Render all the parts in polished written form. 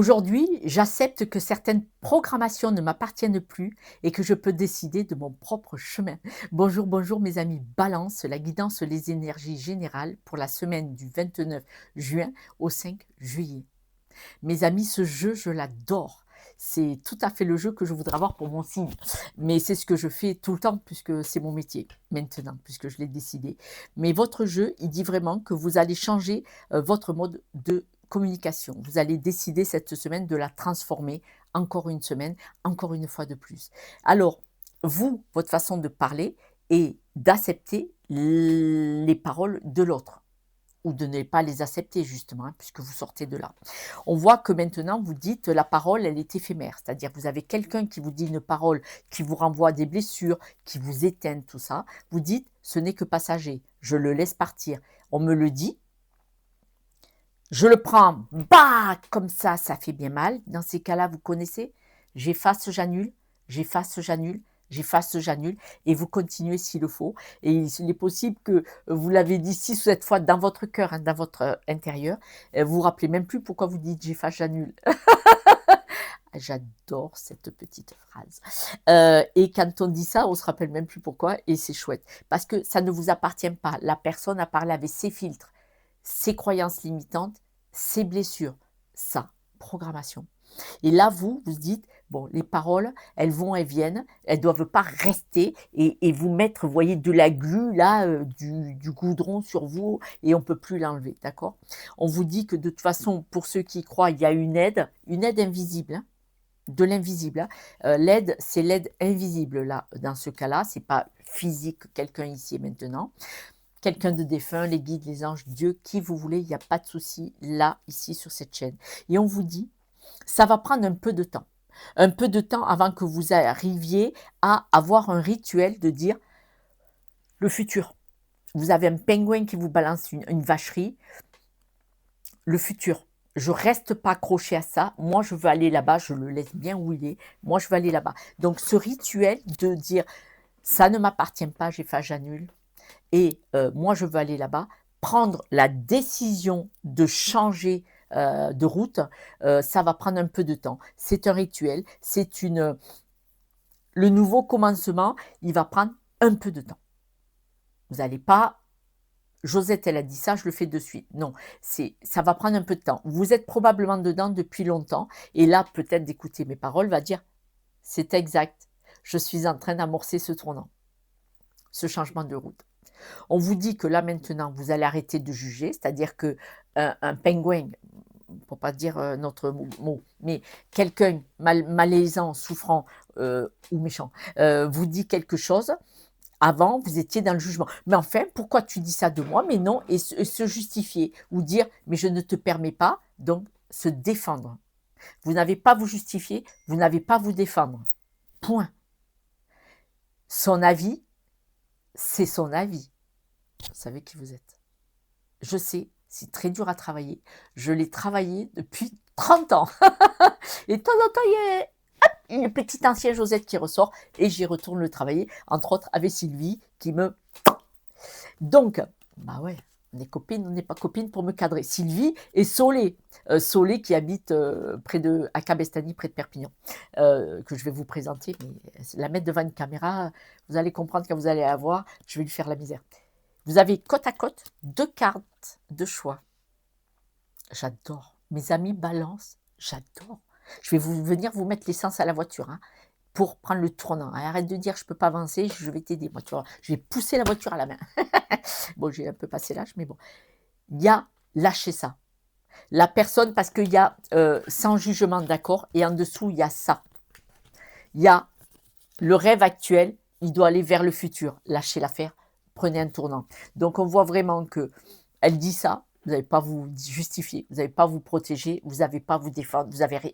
Aujourd'hui, j'accepte que certaines programmations ne m'appartiennent plus et que je peux décider de mon propre chemin. Bonjour, bonjour mes amis Balance, la guidance, les énergies générales pour la semaine du 29 juin au 5 juillet. Mes amis, ce jeu, je l'adore. C'est tout à fait le jeu que je voudrais avoir pour mon signe. Mais c'est ce que je fais tout le temps puisque c'est mon métier maintenant, puisque je l'ai décidé. Mais votre jeu, il dit vraiment que vous allez changer votre mode de communication. Vous allez décider cette semaine de la transformer encore une semaine, encore une fois de plus. Alors, vous, votre façon de parler est d'accepter les paroles de l'autre ou de ne pas les accepter justement, hein, puisque vous sortez de là. On voit que maintenant vous dites la parole, elle est éphémère, c'est-à-dire vous avez quelqu'un qui vous dit une parole qui vous renvoie à des blessures, qui vous éteint, tout ça. Vous dites ce n'est que passager, je le laisse partir. On me le dit, je le prends, bah, comme ça fait bien mal. Dans ces cas-là, vous connaissez, j'efface, j'annule, j'efface, j'annule, j'efface, j'annule, et vous continuez s'il le faut. Et il est possible que vous l'avez dit 6 ou 7 fois dans votre cœur, hein, dans votre intérieur. Vous vous rappelez même plus pourquoi vous dites j'efface, j'annule. J'adore cette petite phrase. Et quand on dit ça, on se rappelle même plus pourquoi, et c'est chouette. Parce que ça ne vous appartient pas. La personne a parlé avec ses filtres, ses croyances limitantes, ses blessures, sa programmation. Et là, vous dites, bon, les paroles, elles vont, elles viennent, elles ne doivent pas rester et vous mettre, vous voyez, de la glu, là, du goudron sur vous et on ne peut plus l'enlever, d'accord? On vous dit que de toute façon, pour ceux qui y croient, il y a une aide invisible, hein, de l'invisible, hein. L'aide, c'est l'aide invisible, là, dans ce cas-là, c'est pas physique, quelqu'un ici et maintenant. Quelqu'un de défunt, les guides, les anges, Dieu, qui vous voulez, il n'y a pas de souci, là, ici, sur cette chaîne. Et on vous dit, ça va prendre un peu de temps. Un peu de temps avant que vous arriviez à avoir un rituel de dire le futur. Vous avez un pingouin qui vous balance une vacherie. Le futur. Je reste pas accroché à ça. Moi, je veux aller là-bas. Je le laisse bien où il est. Moi, je veux aller là-bas. Donc, ce rituel de dire ça ne m'appartient pas, j'efface, j'annule. Et moi, je veux aller là-bas. Prendre la décision de changer de route, ça va prendre un peu de temps. C'est un rituel, le nouveau commencement, il va prendre un peu de temps. Vous n'allez pas, Josette, elle a dit ça, je le fais de suite. Non, ça va prendre un peu de temps. Vous êtes probablement dedans depuis longtemps, et là, peut-être d'écouter mes paroles, va dire, c'est exact, je suis en train d'amorcer ce tournant, ce changement de route. On vous dit que là maintenant, vous allez arrêter de juger, c'est-à-dire que un pingouin, pour pas dire notre mot, mais quelqu'un malaisant, souffrant ou méchant, vous dit quelque chose. Avant, vous étiez dans le jugement. Mais enfin, pourquoi tu dis ça de moi? Mais non, et se justifier ou dire, mais je ne te permets pas, donc se défendre. Vous n'avez pas à vous justifier, vous n'avez pas à vous défendre. Point. Son avis, c'est son avis. Vous savez qui vous êtes. Je sais, c'est très dur à travailler. Je l'ai travaillé depuis 30 ans. Et de temps en temps, il y a une petite ancienne Josette qui ressort et j'y retourne le travailler, entre autres avec Sylvie qui me... Donc, bah ouais, on est copines, on n'est pas copines pour me cadrer. Sylvie et Solé. Solé qui habite à Cabestany, près de Perpignan, que je vais vous présenter. Mais la mettre devant une caméra, vous allez comprendre quand vous allez la voir, je vais lui faire la misère. Vous avez côte à côte 2 cartes de choix. J'adore. Mes amis Balance, j'adore. Je vais venir vous mettre l'essence à la voiture, hein, pour prendre le tournant. Arrête de dire je ne peux pas avancer, je vais t'aider. Moi, tu vois, je vais pousser la voiture à la main. Bon, j'ai un peu passé l'âge, mais bon. Il y a lâcher ça. La personne, parce qu'il y a sans jugement, d'accord, et en dessous, il y a ça. Il y a le rêve actuel, il doit aller vers le futur. Lâchez l'affaire, prenez un tournant. Donc, on voit vraiment que elle dit ça, vous n'avez pas à vous justifier, vous n'avez pas à vous protéger, vous n'avez pas à vous défendre, vous avez rien.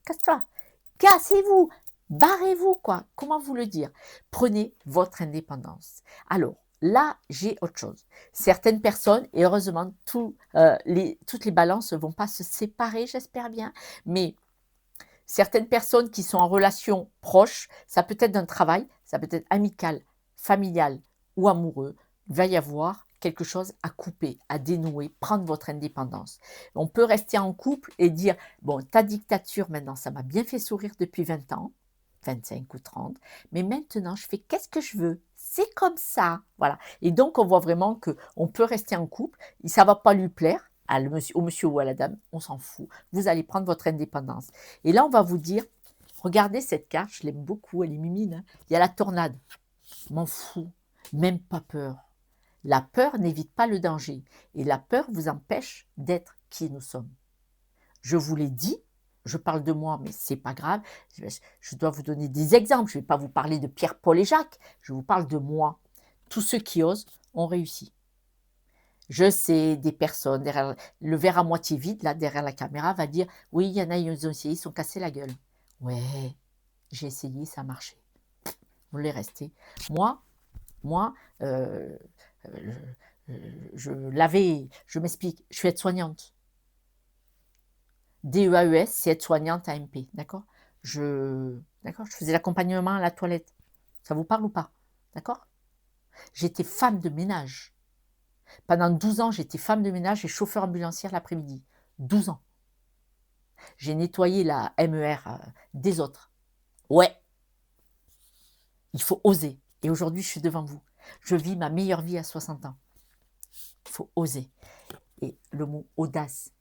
Casse-toi, cassez-vous, barrez-vous, quoi. Comment vous le dire? Prenez votre indépendance. Alors, là, j'ai autre chose. Certaines personnes, et heureusement, toutes les balances ne vont pas se séparer, j'espère bien, mais certaines personnes qui sont en relation proche, ça peut être d'un travail, ça peut être amical, familial ou amoureux, il va y avoir quelque chose à couper, à dénouer, prendre votre indépendance. On peut rester en couple et dire, bon, ta dictature maintenant, ça m'a bien fait sourire depuis 20 ans, 25 ou 30, mais maintenant, je fais qu'est-ce que je veux. C'est comme ça. Voilà. Et donc, on voit vraiment qu'on peut rester en couple, et ça ne va pas lui plaire, au monsieur ou à la dame, on s'en fout. Vous allez prendre votre indépendance. Et là, on va vous dire, regardez cette carte, je l'aime beaucoup, elle est mimine. Hein. Il y a la tornade. M'en fous, même pas peur. La peur n'évite pas le danger et la peur vous empêche d'être qui nous sommes. Je vous l'ai dit, je parle de moi, mais c'est pas grave. Je dois vous donner des exemples. Je ne vais pas vous parler de Pierre, Paul et Jacques. Je vous parle de moi. Tous ceux qui osent ont réussi. Je sais, des personnes, derrière, le verre à moitié vide, là, derrière la caméra, va dire « Oui, il y en a, ils ont essayé, ils se sont cassés la gueule. » Ouais, j'ai essayé, ça a marché. Vous voulez rester. Moi, je m'explique, je suis aide-soignante. DEAES, c'est aide-soignante AMP, d'accord, je faisais l'accompagnement à la toilette. Ça vous parle ou pas? D'accord. J'étais femme de ménage. Pendant 12 ans, j'étais femme de ménage et chauffeur ambulancière l'après-midi. 12 ans. J'ai nettoyé la MER des autres. Ouais. Il faut oser. Et aujourd'hui, je suis devant vous. Je vis ma meilleure vie à 60 ans. Il faut oser. Et le mot audace,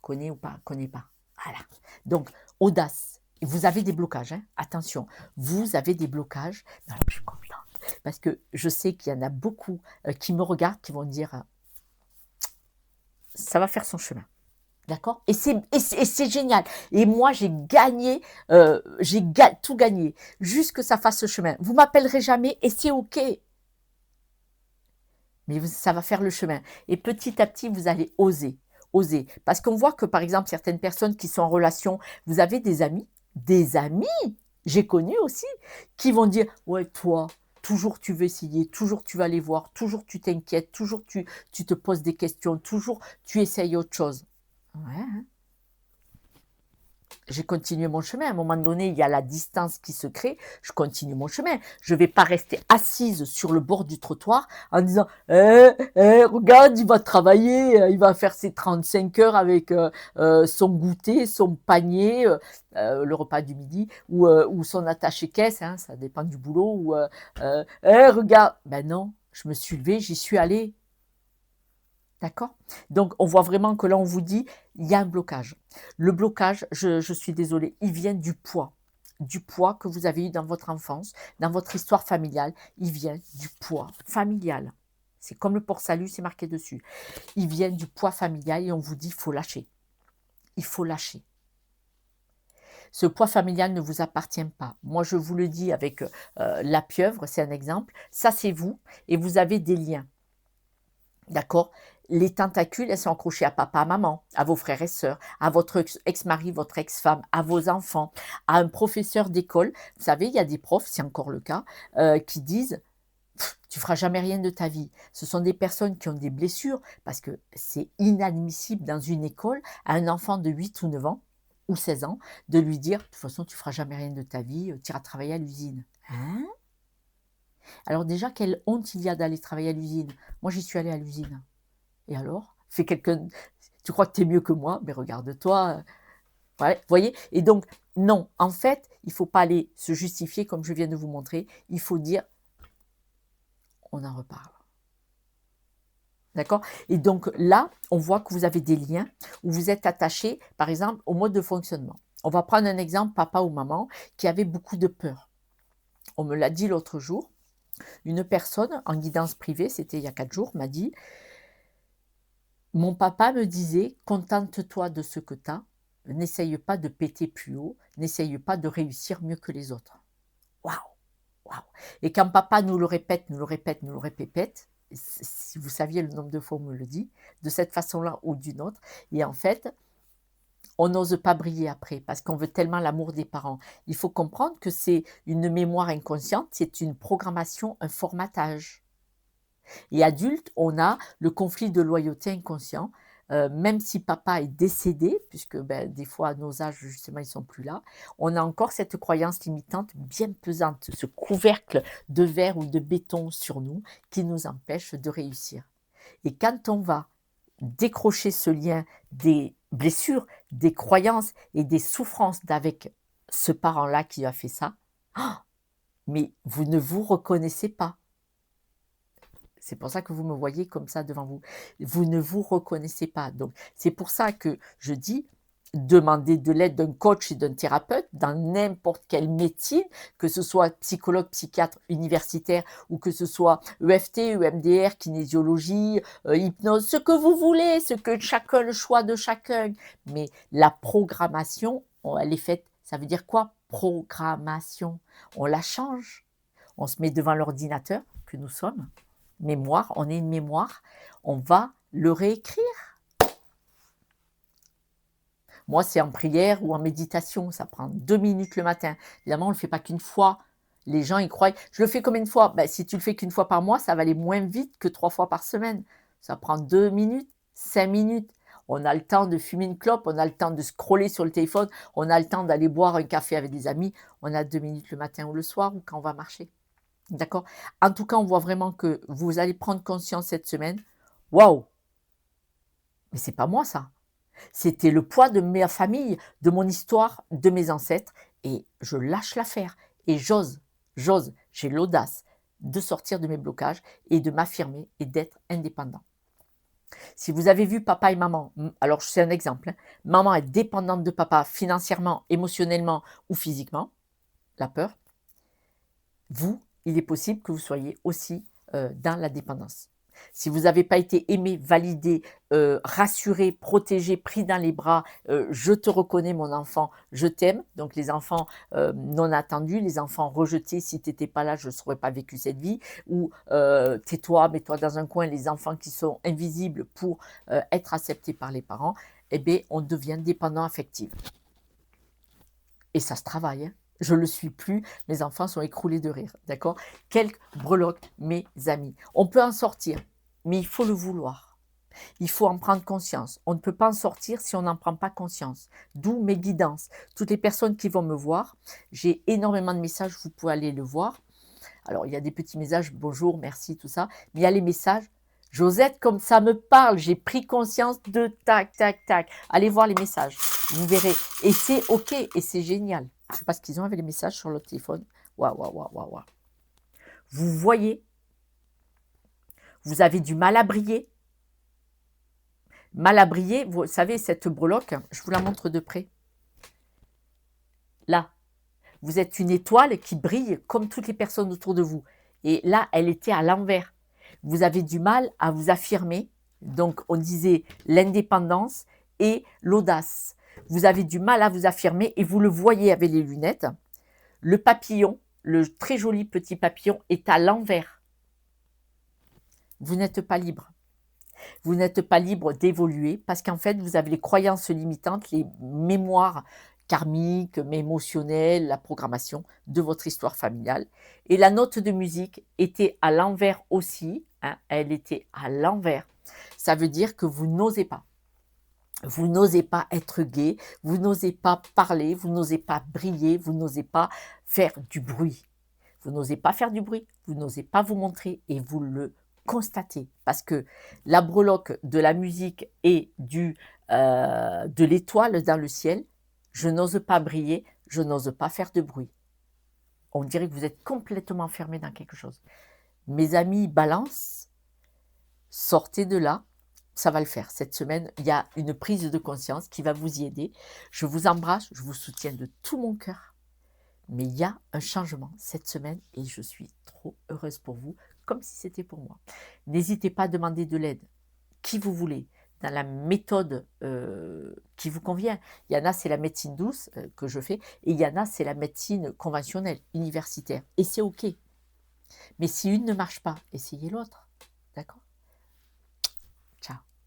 connaît ou pas, connaît pas. Voilà. Donc, audace. Et vous avez des blocages, hein. Attention, vous avez des blocages. Alors, je suis contente parce que je sais qu'il y en a beaucoup qui me regardent, qui vont dire ça va faire son chemin. D'accord. Et c'est génial. Et moi, j'ai gagné, tout gagné, juste que ça fasse ce chemin. Vous m'appellerez jamais et c'est OK. Mais ça va faire le chemin. Et petit à petit, vous allez oser. Oser. Parce qu'on voit que, par exemple, certaines personnes qui sont en relation, vous avez des amis, j'ai connu aussi, qui vont dire « Ouais, toi, toujours tu veux essayer, toujours tu vas aller voir, toujours tu t'inquiètes, toujours tu te poses des questions, toujours tu essayes autre chose. » Ouais, hein. J'ai continué mon chemin. À un moment donné, il y a la distance qui se crée. Je continue mon chemin. Je ne vais pas rester assise sur le bord du trottoir en disant regarde, il va travailler, il va faire ses 35 heures avec son goûter, son panier, le repas du midi, ou son attaché-caisse, hein, ça dépend du boulot. Ou regarde. Ben non, je me suis levée, j'y suis allée. D'accord. Donc, on voit vraiment que là, on vous dit, il y a un blocage. Le blocage, je suis désolée, il vient du poids que vous avez eu dans votre enfance, dans votre histoire familiale. Il vient du poids familial. C'est comme le port-salut, c'est marqué dessus. Il vient du poids familial et on vous dit, il faut lâcher. Il faut lâcher. Ce poids familial ne vous appartient pas. Moi, je vous le dis avec la pieuvre, c'est un exemple. Ça, c'est vous et vous avez des liens. D'accord. Les tentacules, elles sont accrochées à papa, à maman, à vos frères et sœurs, à votre ex-mari, votre ex-femme, à vos enfants, à un professeur d'école. Vous savez, il y a des profs, c'est encore le cas, qui disent « tu feras jamais rien de ta vie ». Ce sont des personnes qui ont des blessures parce que c'est inadmissible dans une école à un enfant de 8 ou 9 ans ou 16 ans de lui dire « de toute façon, tu feras jamais rien de ta vie, tu iras travailler à l'usine ». Hein? Alors déjà, quelle honte il y a d'aller travailler à l'usine. Moi, j'y suis allée à l'usine. Et alors, tu crois que tu es mieux que moi, mais regarde-toi. Ouais, vous voyez. Et donc, non, en fait, il ne faut pas aller se justifier comme je viens de vous montrer. Il faut dire, on en reparle. D'accord. Et donc là, on voit que vous avez des liens où vous êtes attaché, par exemple, au mode de fonctionnement. On va prendre un exemple, papa ou maman, qui avait beaucoup de peur. On me l'a dit l'autre jour. Une personne en guidance privée, c'était il y a 4 jours, m'a dit « Mon papa me disait, contente-toi de ce que tu as, n'essaye pas de péter plus haut, n'essaye pas de réussir mieux que les autres. » Waouh, waouh. Et quand papa nous le répète, si vous saviez le nombre de fois où on me le dit, de cette façon-là ou d'une autre, et en fait, on n'ose pas briller après parce qu'on veut tellement l'amour des parents. Il faut comprendre que c'est une mémoire inconsciente, c'est une programmation, un formatage. Et adulte, on a le conflit de loyauté inconscient. Même si papa est décédé, puisque des fois à nos âges justement ils ne sont plus là, on a encore cette croyance limitante bien pesante, ce couvercle de verre ou de béton sur nous qui nous empêche de réussir. Et quand on va décrocher ce lien des blessures, des croyances et des souffrances d'avec ce parent-là qui a fait ça, mais vous ne vous reconnaissez pas. C'est pour ça que vous me voyez comme ça devant vous. Vous ne vous reconnaissez pas. Donc, c'est pour ça que je dis, demandez de l'aide d'un coach et d'un thérapeute dans n'importe quelle médecine, que ce soit psychologue, psychiatre, universitaire, ou que ce soit EFT, EMDR, kinésiologie, hypnose, ce que vous voulez, ce que chacun, le choix de chacun. Mais la programmation, elle est faite. Ça veut dire quoi? Programmation. On la change. On se met devant l'ordinateur que nous sommes. Mémoire, on est une mémoire, on va le réécrire. Moi, c'est en prière ou en méditation, ça prend 2 minutes le matin. Évidemment, on ne le fait pas qu'une fois. Les gens, ils croient, je le fais combien de fois? Ben, si tu le fais qu'une fois par mois, ça va aller moins vite que 3 fois par semaine. Ça prend 2 minutes, 5 minutes. On a le temps de fumer une clope, on a le temps de scroller sur le téléphone, on a le temps d'aller boire un café avec des amis. On a 2 minutes le matin ou le soir ou quand on va marcher. D'accord? En tout cas, on voit vraiment que vous allez prendre conscience cette semaine. Waouh! Mais c'est pas moi ça. C'était le poids de ma famille, de mon histoire, de mes ancêtres. Et je lâche l'affaire. Et j'ose, j'ai l'audace de sortir de mes blocages et de m'affirmer et d'être indépendant. Si vous avez vu papa et maman, alors c'est un exemple, hein, maman est dépendante de papa financièrement, émotionnellement ou physiquement, la peur, vous, il est possible que vous soyez aussi dans la dépendance. Si vous n'avez pas été aimé, validé, rassuré, protégé, pris dans les bras, je te reconnais mon enfant, je t'aime. Donc les enfants non attendus, les enfants rejetés, si tu n'étais pas là, je ne saurais pas vécu cette vie. Ou tais-toi, mets-toi dans un coin, les enfants qui sont invisibles pour être acceptés par les parents, eh bien on devient dépendant affectif. Et ça se travaille, hein. Je ne le suis plus, mes enfants sont écroulés de rire, d'accord? Quelques breloques, mes amis. On peut en sortir, mais il faut le vouloir. Il faut en prendre conscience. On ne peut pas en sortir si on n'en prend pas conscience. D'où mes guidances. Toutes les personnes qui vont me voir, j'ai énormément de messages, vous pouvez aller le voir. Alors, il y a des petits messages, bonjour, merci, tout ça. Mais il y a les messages, Josette, comme ça me parle, j'ai pris conscience de tac, tac, tac. Allez voir les messages, vous verrez. Et c'est OK, et c'est génial. Je ne sais pas ce qu'ils ont avec les messages sur le téléphone. Waouh, waouh, waouh, waouh, waouh. Vous voyez, vous avez du mal à briller. Mal à briller, vous savez, cette breloque, je vous la montre de près. Là, vous êtes une étoile qui brille comme toutes les personnes autour de vous. Et là, elle était à l'envers. Vous avez du mal à vous affirmer. Donc, on disait l'indépendance et l'audace. Vous avez du mal à vous affirmer et vous le voyez avec les lunettes. Le papillon, le très joli petit papillon, est à l'envers. Vous n'êtes pas libre. Vous n'êtes pas libre d'évoluer parce qu'en fait, vous avez les croyances limitantes, les mémoires karmiques, émotionnelles, la programmation de votre histoire familiale. Et la note de musique était à l'envers aussi, hein, elle était à l'envers. Ça veut dire que vous n'osez pas. Vous n'osez pas être gai, vous n'osez pas parler, vous n'osez pas briller, vous n'osez pas faire du bruit. Vous n'osez pas faire du bruit, vous n'osez pas vous montrer et vous le constatez. Parce que la breloque de la musique et de l'étoile dans le ciel, je n'ose pas briller, je n'ose pas faire de bruit. On dirait que vous êtes complètement enfermé dans quelque chose. Mes amis balance, sortez de là. Ça va le faire. Cette semaine, il y a une prise de conscience qui va vous y aider. Je vous embrasse, je vous soutiens de tout mon cœur. Mais il y a un changement cette semaine et je suis trop heureuse pour vous, comme si c'était pour moi. N'hésitez pas à demander de l'aide, qui vous voulez, dans la méthode qui vous convient. Il y en a, c'est la médecine douce que je fais, et il y en a, c'est la médecine conventionnelle, universitaire. Et c'est OK. Mais si une ne marche pas, essayez l'autre. D'accord ?